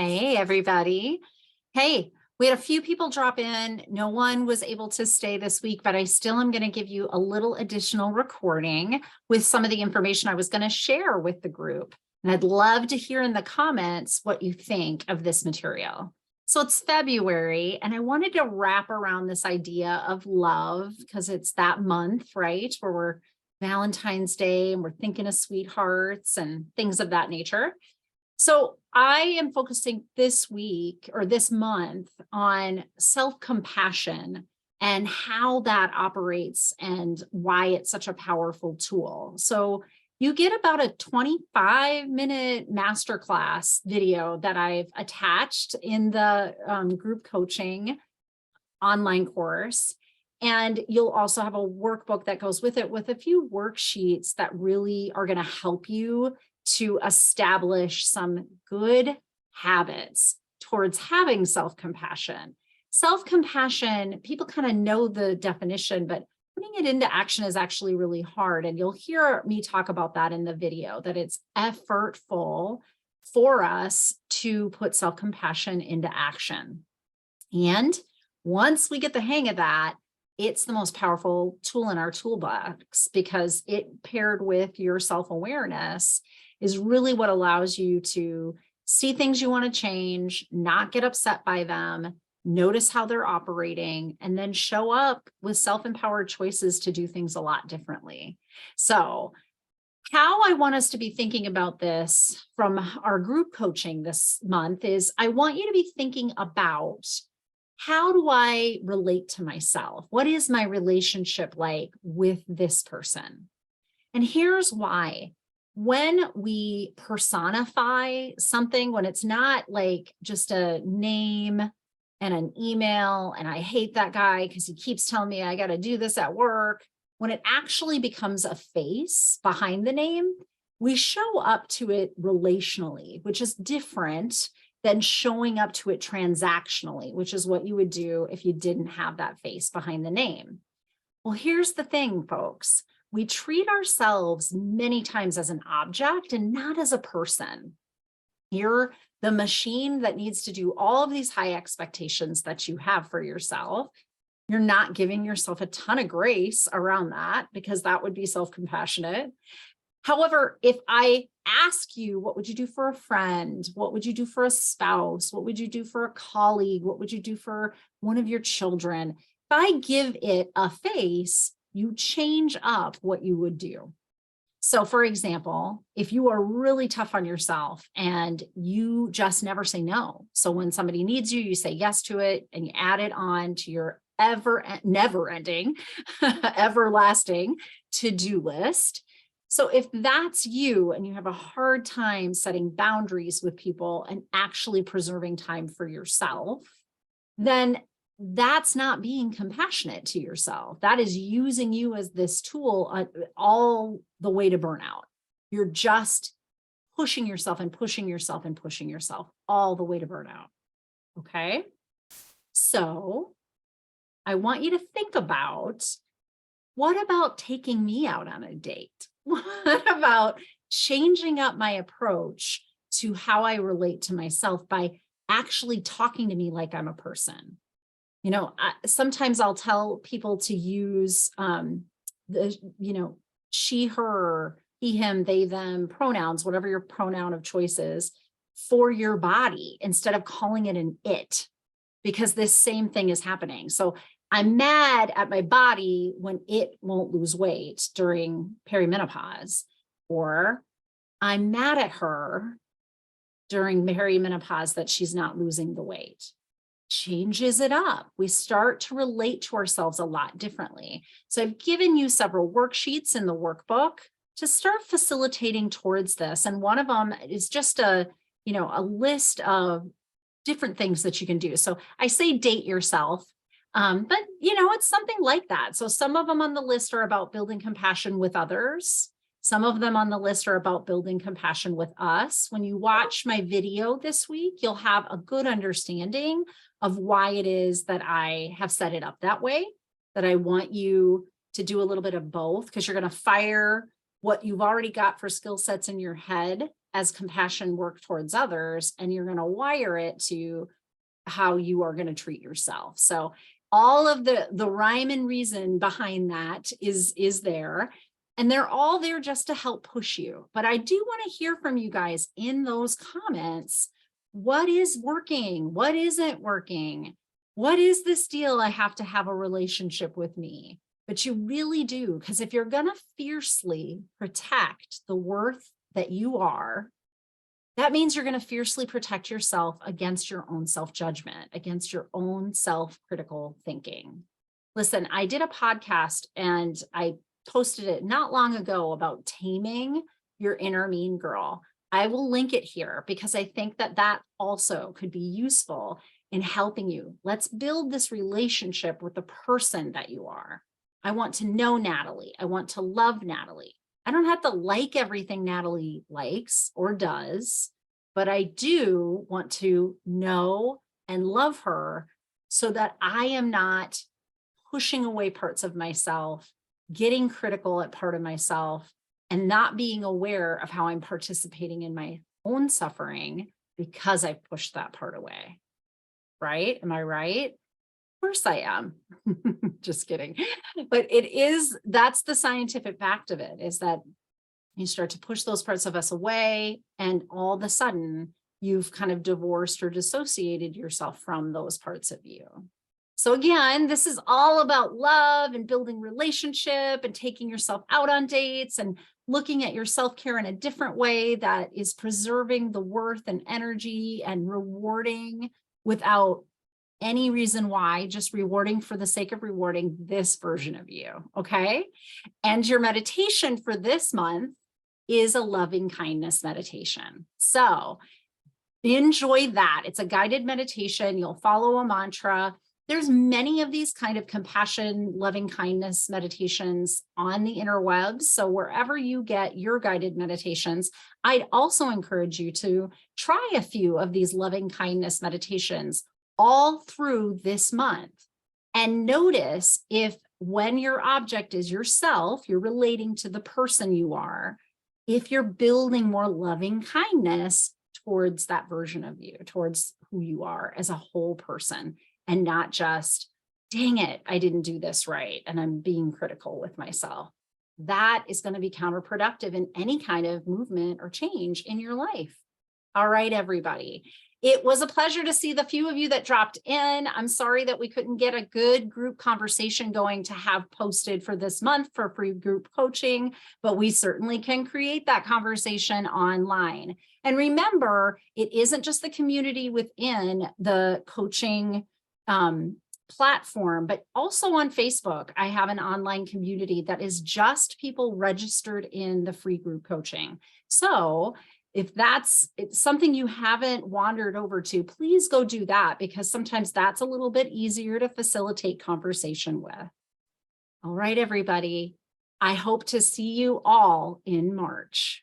Hey, everybody. Hey, we had a few people drop in. No one was able to stay this week, but I still am going to give you a little additional recording with some of the information I was going to share with the group. And I'd love to hear in the comments what you think of this material. So it's February, and I wanted to wrap around this idea of love because it's that month, right? Where we're Valentine's Day and we're thinking of sweethearts and things of that nature. So I am focusing this week or this month on self-compassion and how that operates and why it's such a powerful tool. So you get about a 25-minute masterclass video that I've attached in the group coaching online course. And you'll also have a workbook that goes with it with a few worksheets that really are going to help you to establish some good habits towards having self-compassion. Self-compassion, people kind of know the definition, but putting it into action is actually really hard. And you'll hear me talk about that in the video, that it's effortful for us to put self-compassion into action. And once we get the hang of that, it's the most powerful tool in our toolbox because it paired with your self-awareness is really what allows you to see things you want to change, not get upset by them, notice how they're operating, and then show up with self-empowered choices to do things a lot differently. So how I want us to be thinking about this from our group coaching this month is I want you to be thinking about how do I relate to myself? What is my relationship like with this person? And here's why. When we personify something, when it's not like just a name and an email, and I hate that guy because he keeps telling me I got to do this at work, when it actually becomes a face behind the name, we show up to it relationally, which is different than showing up to it transactionally, which is what you would do if you didn't have that face behind the name. Well, here's the thing, folks. We treat ourselves many times as an object and not as a person. You're the machine that needs to do all of these high expectations that you have for yourself. You're not giving yourself a ton of grace around that because that would be self-compassionate. However, if I ask you, what would you do for a friend? What would you do for a spouse? What would you do for a colleague? What would you do for one of your children? If I give it a face, you change up what you would do. So for example, if you are really tough on yourself and you just never say no. So when somebody needs you, you say yes to it and you add it on to your never ending, everlasting to-do list. So if that's you and you have a hard time setting boundaries with people and actually preserving time for yourself, then that's not being compassionate to yourself. That is using you as this tool all the way to burnout. You're just pushing yourself and pushing yourself and pushing yourself all the way to burnout. Okay. So I want you to think about, what about taking me out on a date? What about changing up my approach to how I relate to myself by actually talking to me like I'm a person? You know, sometimes I'll tell people to use she, her, he, him, they, them pronouns, whatever your pronoun of choice is, for your body instead of calling it an it, because this same thing is happening. So I'm mad at my body when it won't lose weight during perimenopause, or I'm mad at her during perimenopause that she's not losing the weight. Changes it up. We start to relate to ourselves a lot differently. So I've given you several worksheets in the workbook to start facilitating towards this. And one of them is just a list of different things that you can do. So I say date yourself, but it's something like that. So some of them on the list are about building compassion with others. Some of them on the list are about building compassion with us. When you watch my video this week, you'll have a good understanding of why it is that I have set it up that way, that I want you to do a little bit of both, because you're going to fire what you've already got for skill sets in your head as compassion work towards others, and you're going to wire it to how you are going to treat yourself. So all of the rhyme and reason behind that is there, and they're all there just to help push you. But I do want to hear from you guys in those comments. What is working? What isn't working? What is this deal? I have to have a relationship with me. But you really do, because if you're going to fiercely protect the worth that you are, that means you're going to fiercely protect yourself against your own self-judgment, against your own self-critical thinking. Listen, I did a podcast and I posted it not long ago about taming your inner mean girl. I will link it here because I think that that also could be useful in helping you. Let's build this relationship with the person that you are. I want to know Natalie. I want to love Natalie. I don't have to like everything Natalie likes or does, but I do want to know and love her so that I am not pushing away parts of myself, getting critical at part of myself, and not being aware of how I'm participating in my own suffering because I pushed that part away. Right? Am I right? Of course I am. Just kidding. But that's the scientific fact of it, is that you start to push those parts of us away, and all of a sudden you've kind of divorced or dissociated yourself from those parts of you. So again, this is all about love and building relationship and taking yourself out on dates and looking at your self-care in a different way that is preserving the worth and energy and rewarding without any reason why, just rewarding for the sake of rewarding this version of you, okay? And your meditation for this month is a loving kindness meditation. So enjoy that. It's a guided meditation. You'll follow a mantra. There's many of these kind of compassion, loving kindness meditations on the interwebs. So wherever you get your guided meditations, I'd also encourage you to try a few of these loving kindness meditations all through this month, and notice if, when your object is yourself, you're relating to the person you are, if you're building more loving kindness towards that version of you, towards who you are as a whole person, and not just, dang it, I didn't do this right, and I'm being critical with myself. That is going to be counterproductive in any kind of movement or change in your life. All right, everybody. It was a pleasure to see the few of you that dropped in. I'm sorry that we couldn't get a good group conversation going to have posted for this month for free group coaching, but we certainly can create that conversation online. And remember, it isn't just the community within the coaching platform, but also on Facebook. I have an online community that is just people registered in the free group coaching. So if it's something you haven't wandered over to, please go do that, because sometimes that's a little bit easier to facilitate conversation with. All right, everybody. I hope to see you all in March.